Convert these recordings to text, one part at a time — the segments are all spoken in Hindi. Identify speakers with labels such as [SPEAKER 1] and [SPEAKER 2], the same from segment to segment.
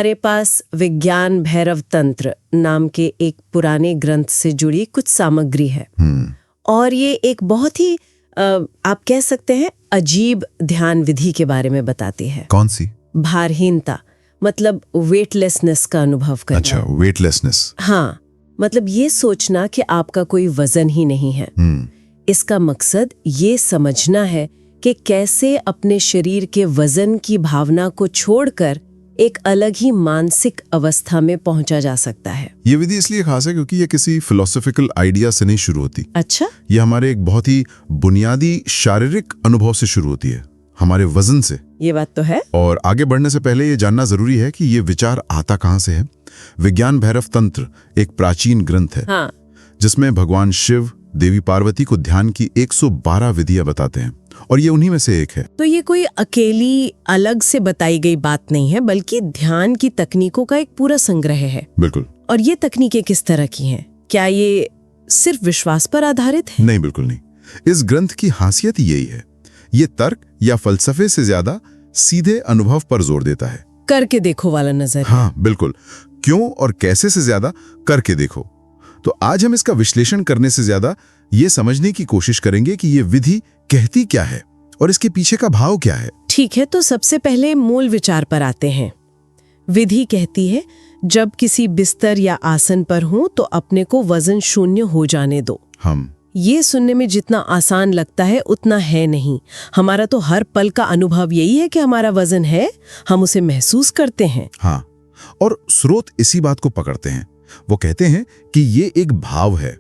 [SPEAKER 1] हमारे पास विज्ञान भैरव तंत्र नाम के एक पुराने ग्रंथ से जुड़ी कुछ सामग्री है। और ये एक बहुत ही आप कह सकते हैं अजीब ध्यान विधि के बारे में बताती है।
[SPEAKER 2] कौन सी?
[SPEAKER 1] भारहीनता, मतलब वेटलेसनेस का अनुभव करना।
[SPEAKER 2] अच्छा, वेटलेसनेस।
[SPEAKER 1] हाँ, मतलब ये सोचना कि आपका कोई वजन ही नहीं है। इसका मकसद ये समझना है कि कैसे अपने शरीर के वजन की भावना को छोड़कर एक अलग ही मानसिक अवस्था में पहुंचा जा सकता है।
[SPEAKER 2] ये विधि इसलिए खास है क्योंकि ये किसी फिलोसॉफिकल आइडिया से नहीं शुरू होती।
[SPEAKER 1] अच्छा?
[SPEAKER 2] ये हमारे एक बहुत ही बुनियादी शारीरिक अनुभव से शुरू होती है, हमारे वजन से।
[SPEAKER 1] ये बात तो है।
[SPEAKER 2] और आगे बढ़ने से पहले ये जानना जरूरी है कि ये विचार आता कहाँ से है। विज्ञान भैरव तंत्र एक प्राचीन ग्रंथ है।
[SPEAKER 1] हाँ।
[SPEAKER 2] जिसमें भगवान शिव देवी पार्वती को ध्यान की 112 विधियां बताते हैं और ये उन्हीं में से एक है।
[SPEAKER 1] तो ये कोई अकेली अलग से बताई गई बात नहीं है, बल्कि ध्यान की तकनीकों का एक पूरा संग्रह है।
[SPEAKER 2] बिल्कुल।
[SPEAKER 1] और ये तकनीकें किस तरह की हैं? क्या ये सिर्फ विश्वास पर आधारित है?
[SPEAKER 2] नहीं, बिल्कुल नहीं। इस ग्रंथ की खासियत यही है, ये तर्क या फलसफे से ज्यादा सीधे अनुभव पर जोर देता है।
[SPEAKER 1] करके देखो वाला नजर।
[SPEAKER 2] हाँ बिल्कुल, क्यों और कैसे से ज्यादा करके देखो। तो आज हम इसका विश्लेषण करने से ज्यादा ये समझने की कोशिश करेंगे कि ये विधि कहती क्या है और इसके पीछे का भाव क्या है।
[SPEAKER 1] ठीक है, तो सबसे पहले मूल विचार पर आते हैं। विधि कहती है जब किसी बिस्तर या आसन पर हो तो अपने को वजन शून्य हो जाने दो। ये सुनने में जितना आसान लगता है उतना है नहीं। हमारा तो हर पल का अनुभव यही है कि हमारा वजन है, हम उसे महसूस करते हैं।
[SPEAKER 2] हाँ, और स्रोत इसी बात को पकड़ते हैं। वो कहते हैं कि ये एक भाव है,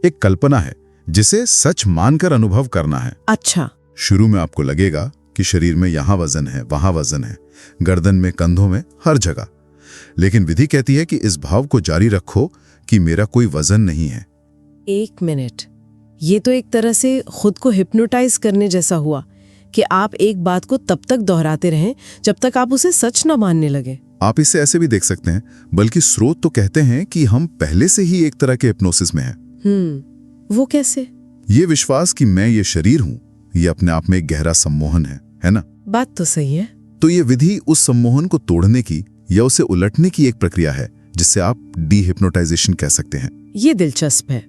[SPEAKER 2] एक कल्पना है जिसे सच मानकर अनुभव करना है।
[SPEAKER 1] अच्छा।
[SPEAKER 2] शुरू में आपको लगेगा कि शरीर में यहाँ वजन है, वहां वजन है, गर्दन में, कंधों में, हर जगह। लेकिन विधि कहती है कि इस भाव को जारी रखो कि मेरा कोई वजन नहीं है।
[SPEAKER 1] एक मिनट, ये तो एक तरह से खुद को हिप्नोटाइज करने जैसा हुआ कि आप एक बात को तब तक दोहराते रहें जब तक आप उसे सच न मानने लगे।
[SPEAKER 2] आप इसे ऐसे भी देख सकते हैं, बल्कि स्रोत तो कहते हैं कि हम पहले से ही एक तरह के हिप्नोसिस में हैं।
[SPEAKER 1] वो कैसे?
[SPEAKER 2] ये विश्वास कि मैं ये शरीर हूं, ये अपने आप में एक गहरा सम्मोहन है ना?
[SPEAKER 1] बात तो सही है।
[SPEAKER 2] तो ये विधि उस सम्मोहन को तोड़ने की या उसे उलटने की एक प्रक्रिया है, जिससे आप डीहिप्नोटाइजेशन कह सकते हैं।
[SPEAKER 1] ये दिलचस्प है।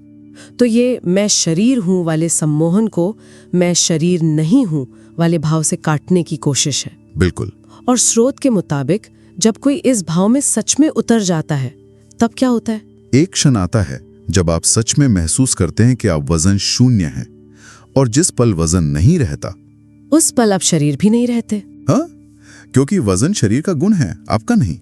[SPEAKER 1] तो ये मैं शरीर हूं वाले सम्मोहन को मैं शरीर नहीं हूं वाले भाव से काटने की कोशिश है।
[SPEAKER 2] बिल्कुल।
[SPEAKER 1] और स्रोत के मुताबिक जब कोई इस भाव में सच में उतर जाता है तब क्या होता है?
[SPEAKER 2] एक क्षण आता है जब आप सच में महसूस करते हैं कि आप वजन शून्य हैं, और जिस पल वजन नहीं रहता
[SPEAKER 1] उस पल आप शरीर भी नहीं रहते।
[SPEAKER 2] हाँ, क्योंकि वजन शरीर का गुण है, आपका नहीं।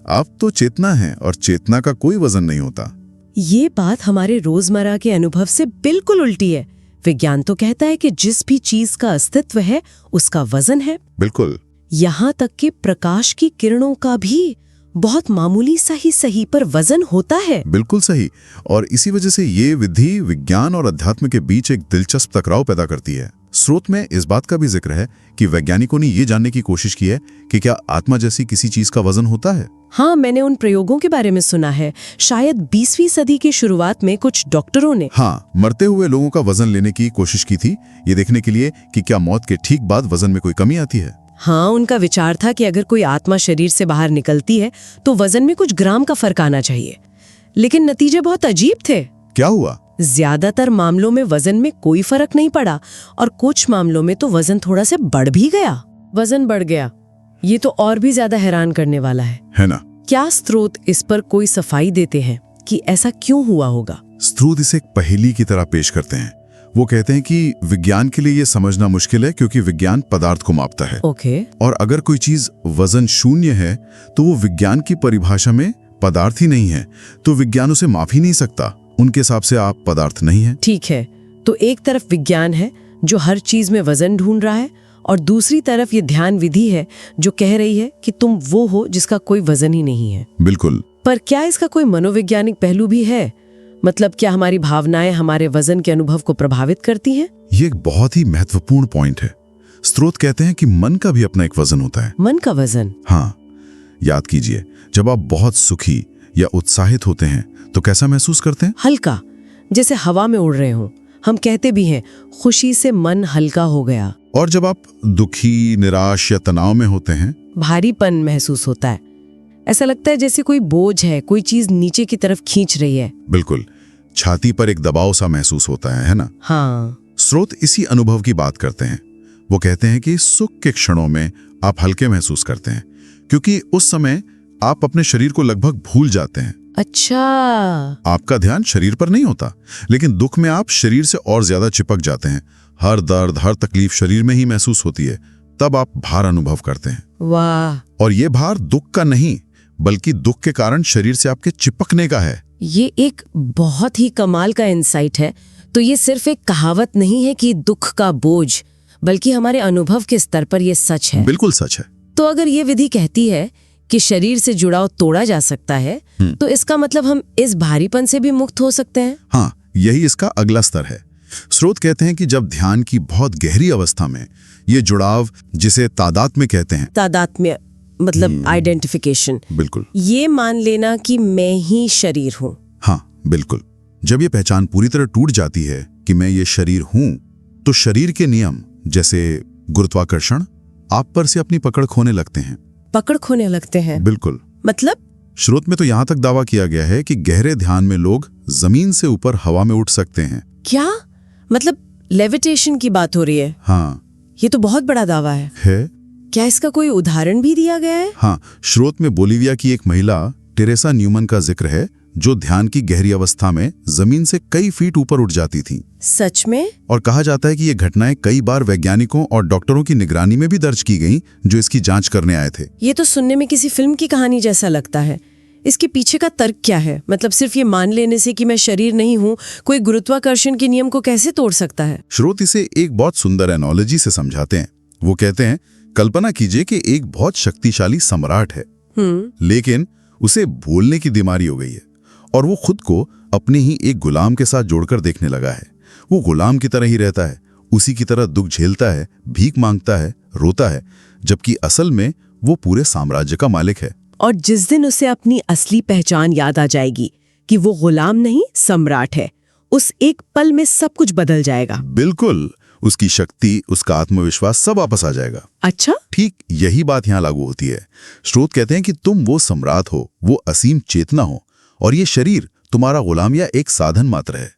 [SPEAKER 2] आप तो चेतना है और चेतना का कोई वजन नहीं होता।
[SPEAKER 1] ये बात हमारे रोजमर्रा के अनुभव से बिल्कुल उल्टी है। विज्ञान तो कहता है कि जिस भी चीज का अस्तित्व है उसका वजन है।
[SPEAKER 2] बिल्कुल।
[SPEAKER 1] यहाँ तक कि प्रकाश की किरणों का भी बहुत मामूली सा ही सही पर वजन होता है।
[SPEAKER 2] बिल्कुल सही। और इसी वजह से ये विधि विज्ञान और अध्यात्म के बीच एक दिलचस्प टकराव पैदा करती है। स्रोत में इस बात का भी जिक्र है कि वैज्ञानिकों ने ये जानने की कोशिश की है कि क्या आत्मा जैसी किसी चीज का वजन होता है।
[SPEAKER 1] हाँ, मैंने उन प्रयोगों के बारे में सुना है। शायद 20वीं सदी की शुरुआत में कुछ डॉक्टरों ने
[SPEAKER 2] मरते हुए लोगों का वजन लेने की कोशिश की थी, ये देखने के लिए कि क्या मौत के ठीक बाद वजन में कोई कमी आती है।
[SPEAKER 1] हाँ, उनका विचार था कि अगर कोई आत्मा शरीर से बाहर निकलती है तो वजन में कुछ ग्राम का फर्क आना चाहिए। लेकिन नतीजे बहुत अजीब थे।
[SPEAKER 2] क्या हुआ?
[SPEAKER 1] ज्यादातर मामलों में वजन में कोई फर्क नहीं पड़ा और कुछ मामलों में तो वजन थोड़ा से बढ़ भी गया। वजन बढ़ गया, ये तो और भी ज्यादा हैरान करने वाला है
[SPEAKER 2] ना?
[SPEAKER 1] क्या स्रोत इस पर कोई सफाई देते हैं कि ऐसा क्यों हुआ होगा?
[SPEAKER 2] स्रोत इसे एक पहेली की तरह पेश करते हैं। वो कहते हैं कि विज्ञान के लिए ये समझना मुश्किल है क्योंकि विज्ञान पदार्थ को मापता है। और अगर कोई चीज वजन शून्य है तो वो विज्ञान की परिभाषा में पदार्थ ही नहीं है, तो विज्ञान उसे माप ही नहीं सकता। उनके हिसाब से आप पदार्थ नहीं है।
[SPEAKER 1] ठीक है, तो एक तरफ विज्ञान है जो हर चीज में वजन ढूंढ रहा है और दूसरी तरफ ये ध्यान विधि है जो कह रही है कि तुम वो हो जिसका कोई वजन ही नहीं है।
[SPEAKER 2] बिल्कुल।
[SPEAKER 1] पर क्या इसका कोई मनोवैज्ञानिक पहलू भी है? मतलब क्या हमारी भावनाएं हमारे वजन के अनुभव को प्रभावित करती हैं?
[SPEAKER 2] ये एक बहुत ही महत्वपूर्ण पॉइंट है। स्रोत कहते हैं कि मन का भी अपना एक वजन होता है।
[SPEAKER 1] मन का वजन?
[SPEAKER 2] हाँ, याद कीजिए, जब आप बहुत सुखी या उत्साहित होते हैं तो कैसा महसूस करते हैं?
[SPEAKER 1] हल्का, जैसे हवा में उड़ रहे हो। हम कहते भी हैं खुशी से मन हल्का हो गया।
[SPEAKER 2] और जब आप दुखी, निराश या तनाव में होते हैं?
[SPEAKER 1] भारीपन महसूस होता है। ऐसा लगता है जैसे कोई बोझ है, कोई चीज नीचे की तरफ खींच रही है।
[SPEAKER 2] बिल्कुल, छाती पर एक दबाव सा महसूस होता है ना?
[SPEAKER 1] हाँ।
[SPEAKER 2] स्रोत इसी अनुभव की बात करते हैं। वो कहते हैं कि सुख के क्षणों में आप हल्के महसूस करते हैं, क्योंकि उस समय आप अपने शरीर को लगभग भूल जाते हैं।
[SPEAKER 1] अच्छा।
[SPEAKER 2] आपका ध्यान शरीर पर नहीं होता, लेकिन दुख में आप शरीर से और ज्यादा चिपक जाते हैं। हर दर्द, हर तकलीफ शरीर में ही महसूस होती है। तब आप भार अनुभव करते हैं।
[SPEAKER 1] वाह।
[SPEAKER 2] और ये भार दुख का नहीं, बल्कि दुख के कारण शरीर से आपके चिपकने का है।
[SPEAKER 1] ये एक बहुत ही कमाल का इंसाइट है। तो ये सिर्फ एक कहावत नहीं है कि दुख का बोझ, बल्कि हमारे अनुभव के स्तर पर ये सच है।
[SPEAKER 2] बिल्कुल सच है।
[SPEAKER 1] तो अगर ये विधि कहती है कि शरीर से जुड़ाव तोड़ा जा सकता है, तो इसका मतलब हम इस भारीपन से भी मुक्त हो सकते हैं।
[SPEAKER 2] हाँ, यही इसका अगला स्तर है। स्रोत कहते हैं कि जब ध्यान की बहुत गहरी अवस्था में ये जुड़ाव, जिसे तादात्म्य कहते हैं,
[SPEAKER 1] तादात्म्य मतलब आइडेंटिफिकेशन,
[SPEAKER 2] बिल्कुल,
[SPEAKER 1] ये मान लेना कि मैं ही शरीर हूँ।
[SPEAKER 2] हाँ बिल्कुल, जब ये पहचान पूरी तरह टूट जाती है कि मैं ये शरीर हूँ, तो शरीर के नियम जैसे गुरुत्वाकर्षण आप पर से अपनी पकड़ खोने लगते हैं।
[SPEAKER 1] पकड़ खोने लगते हैं?
[SPEAKER 2] बिल्कुल।
[SPEAKER 1] मतलब?
[SPEAKER 2] स्रोत में तो यहाँ तक दावा किया गया है कि गहरे ध्यान में लोग जमीन से ऊपर हवा में उठ सकते हैं।
[SPEAKER 1] क्या मतलब लेविटेशन की बात हो रही है?
[SPEAKER 2] हाँ।
[SPEAKER 1] ये तो बहुत बड़ा दावा है। क्या इसका कोई उदाहरण भी दिया गया है?
[SPEAKER 2] हाँ, स्रोत में बोलिविया की एक महिला टेरेसा न्यूमन का जिक्र है, जो ध्यान की गहरी अवस्था में जमीन से कई फीट ऊपर उठ जाती थी।
[SPEAKER 1] सच में?
[SPEAKER 2] और कहा जाता है कि ये घटनाएं कई बार वैज्ञानिकों और डॉक्टरों की निगरानी में भी दर्ज की गईं, जो इसकी जांच करने आए थे।
[SPEAKER 1] ये तो सुनने में किसी फिल्म की कहानी जैसा लगता है। इसके पीछे का तर्क क्या है? मतलब सिर्फ ये मान लेने से कि मैं शरीर नहीं हूँ, कोई गुरुत्वाकर्षण के नियम को कैसे तोड़ सकता है?
[SPEAKER 2] स्रोत इसे एक बहुत सुंदर एनोलॉजी से समझाते हैं। वो कहते हैं, कल्पना कीजिए कि एक बहुत शक्तिशाली सम्राट है, लेकिन उसे भूलने की बीमारी हो गई है और वो खुद को अपने ही एक गुलाम के साथ जोड़कर देखने लगा है। वो गुलाम की तरह ही रहता है, उसी की तरह दुख झेलता है, भीख मांगता है, रोता है, जबकि असल में वो पूरे साम्राज्य का मालिक है।
[SPEAKER 1] और जिस दिन उसे अपनी असली पहचान याद आ जाएगी कि वो गुलाम नहीं सम्राट है, उस एक पल में सब कुछ बदल जाएगा।
[SPEAKER 2] बिल्कुल, उसकी शक्ति, उसका आत्मविश्वास सब वापस आ जाएगा।
[SPEAKER 1] अच्छा?
[SPEAKER 2] ठीक यही बात यहाँ लागू होती है। स्रोत कहते हैं कि तुम वो सम्राट हो, वो असीम चेतना हो, और ये शरीर तुम्हारा गुलाम या एक साधन मात्र है,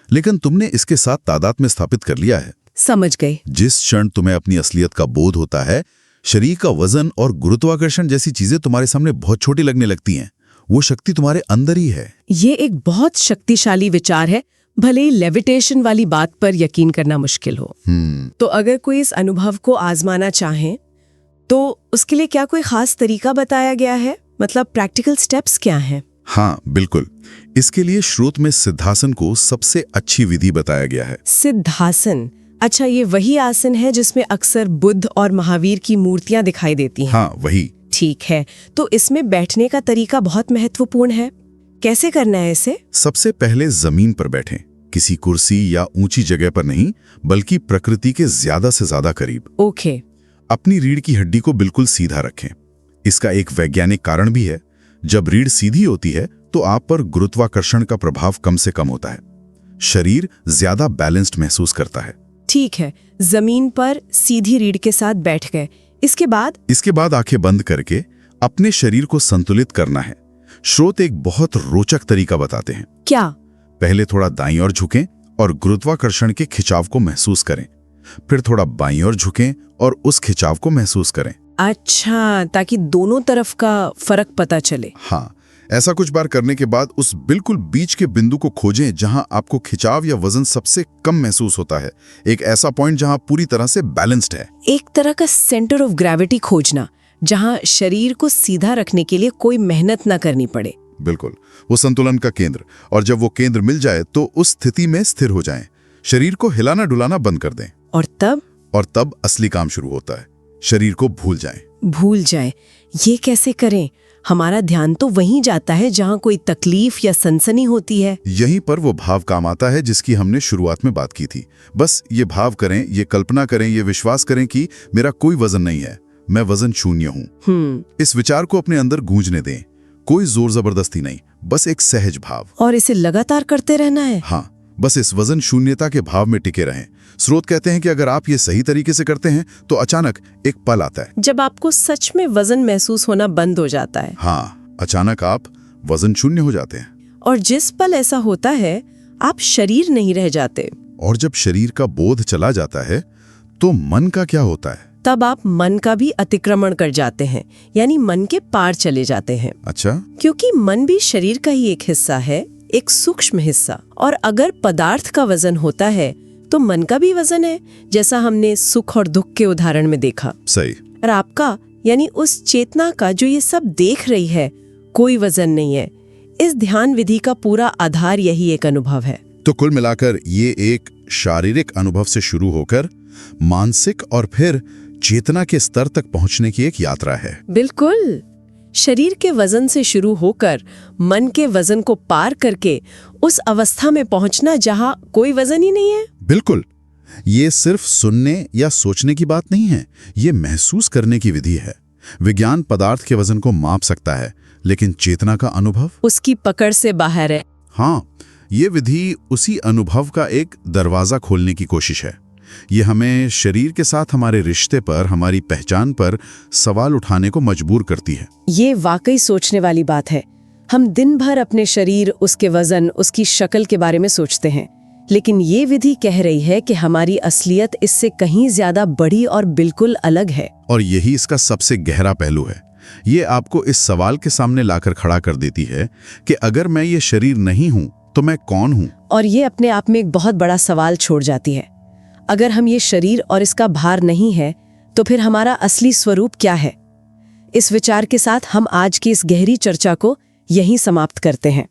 [SPEAKER 2] लेकिन तुमने इसके साथ तादात्म्य स्थापित कर लिया है।
[SPEAKER 1] समझ गए।
[SPEAKER 2] जिस क्षण तुम्हें अपनी असलियत का बोध होता है, शरीर का वजन और गुरुत्वाकर्षण जैसी चीजें तुम्हारे सामने बहुत छोटी लगने लगती हैं। वो शक्ति तुम्हारे अंदर ही है। ये
[SPEAKER 1] एक बहुत शक्तिशाली विचार है, भले ही लेविटेशन वाली बात पर यकीन करना मुश्किल हो। तो अगर कोई इस अनुभव को आजमाना चाहे, तो उसके लिए क्या कोई खास तरीका बताया गया है? मतलब प्रैक्टिकल स्टेप्स क्या हैं?
[SPEAKER 2] हाँ बिल्कुल, इसके लिए स्रोत में सिद्धासन को सबसे अच्छी विधि बताया गया है।
[SPEAKER 1] सिद्धासन? अच्छा, ये वही आसन है जिसमें अक्सर बुद्ध और महावीर की मूर्तियां दिखाई देती हैं।
[SPEAKER 2] हाँ वही।
[SPEAKER 1] ठीक है, तो इसमें बैठने का तरीका बहुत महत्वपूर्ण है। कैसे करना है इसे?
[SPEAKER 2] सबसे पहले जमीन पर बैठें, किसी कुर्सी या ऊंची जगह पर नहीं, बल्कि प्रकृति के ज्यादा से ज्यादा करीब।
[SPEAKER 1] ओके।
[SPEAKER 2] अपनी रीढ़ की हड्डी को बिल्कुल सीधा रखें। इसका एक वैज्ञानिक कारण भी है। जब रीढ़ सीधी होती है तो आप पर गुरुत्वाकर्षण का प्रभाव कम से कम होता है, शरीर ज्यादा बैलेंस्ड महसूस करता है।
[SPEAKER 1] ठीक है, जमीन पर सीधी रीढ़ के साथ बैठ गए। इसके बाद
[SPEAKER 2] आंखें बंद करके अपने शरीर को संतुलित करना है। स्रोत एक बहुत रोचक तरीका बताते हैं।
[SPEAKER 1] क्या?
[SPEAKER 2] पहले थोड़ा दाईं ओर झुकें और गुरुत्वाकर्षण के खिंचाव को महसूस करें, फिर थोड़ा बाईं ओर झुकें और उस खिंचाव को महसूस करें।
[SPEAKER 1] अच्छा, ताकि दोनों तरफ का फर्क पता चले।
[SPEAKER 2] हाँ, ऐसा कुछ बार करने के बाद उस बिल्कुल बीच के बिंदु को खोजें जहां आपको खिंचाव या वजन सबसे कम महसूस होता है। एक ऐसा पॉइंट जहां पूरी तरह से बैलेंस्ड है।
[SPEAKER 1] एक तरह का सेंटर ऑफ ग्रेविटी खोजना, जहां शरीर को सीधा रखने के लिए कोई मेहनत ना करनी पड़े।
[SPEAKER 2] बिल्कुल, वो संतुलन का केंद्र। और जब वो केंद्र मिल जाए तो उस स्थिति में स्थिर हो जाएं। शरीर को हिलाना डुलाना बंद कर दें।
[SPEAKER 1] और तब
[SPEAKER 2] असली काम शुरू होता है। शरीर को भूल जाएं।
[SPEAKER 1] ये कैसे करें? हमारा ध्यान तो वहीं जाता है जहां कोई तकलीफ या सनसनी होती है।
[SPEAKER 2] यहीं पर वो भाव काम आता है जिसकी हमने शुरुआत में बात की थी। बस ये भाव करें, ये कल्पना करें, ये विश्वास करें कि मेरा कोई वजन नहीं है, मैं वजन शून्य हूँ। इस विचार को अपने अंदर गूंजने दें। कोई जोर जबरदस्ती नहीं, बस एक सहज भाव।
[SPEAKER 1] और इसे लगातार करते रहना है।
[SPEAKER 2] हाँ, बस इस वजन शून्यता के भाव में टिके रहें। स्रोत कहते हैं कि अगर आप ये सही तरीके से करते हैं तो अचानक एक पल आता है
[SPEAKER 1] जब आपको सच में वजन महसूस होना बंद हो जाता है।
[SPEAKER 2] हाँ, अचानक आप वजन शून्य हो जाते हैं।
[SPEAKER 1] और जिस पल ऐसा होता है, आप शरीर नहीं रह जाते।
[SPEAKER 2] और जब शरीर का बोध चला जाता है तो मन का क्या होता है?
[SPEAKER 1] तब आप मन का भी अतिक्रमण कर जाते हैं, यानी मन के पार चले जाते हैं।
[SPEAKER 2] अच्छा।
[SPEAKER 1] क्योंकि मन भी शरीर का ही एक हिस्सा है, एक सूक्ष्म हिस्सा। और अगर पदार्थ का वजन होता है तो मन का भी वजन है, जैसा हमने सुख और दुख के उदाहरण में देखा।
[SPEAKER 2] सही।
[SPEAKER 1] और आपका यानी उस चेतना का जो ये सब देख रही है, कोई वजन नहीं है। इस ध्यान विधि का पूरा आधार यही एक अनुभव है।
[SPEAKER 2] तो कुल मिलाकर ये एक शारीरिक अनुभव से शुरू होकर मानसिक और फिर चेतना के स्तर तक पहुंचने की एक यात्रा है।
[SPEAKER 1] बिल्कुल। शरीर के वजन से शुरू होकर मन के वजन को पार करके उस अवस्था में पहुंचना जहां कोई वजन ही नहीं है।
[SPEAKER 2] बिल्कुल। ये सिर्फ सुनने या सोचने की बात नहीं है, ये महसूस करने की विधि है। विज्ञान पदार्थ के वजन को माप सकता है, लेकिन चेतना का अनुभव
[SPEAKER 1] उसकी पकड़ से बाहर है।
[SPEAKER 2] हाँ, ये विधि उसी अनुभव का एक दरवाजा खोलने की कोशिश है। ये हमें शरीर के साथ हमारे रिश्ते पर, हमारी पहचान पर सवाल उठाने को मजबूर करती है।
[SPEAKER 1] ये वाकई सोचने वाली बात है। हम दिन भर अपने शरीर, उसके वजन, उसकी शक्ल के बारे में सोचते हैं, लेकिन ये विधि कह रही है कि हमारी असलियत इससे कहीं ज्यादा बड़ी और बिल्कुल अलग है।
[SPEAKER 2] और यही इसका सबसे गहरा पहलू है। ये आपको इस सवाल के सामने लाकर खड़ा कर देती है कि अगर मैं ये शरीर नहीं हूं तो मैं कौन हूं?
[SPEAKER 1] और ये अपने आप में एक बहुत बड़ा सवाल छोड़ जाती है। अगर हम ये शरीर और इसका भार नहीं है, तो फिर हमारा असली स्वरूप क्या है? इस विचार के साथ हम आज की इस गहरी चर्चा को यहीं समाप्त करते हैं।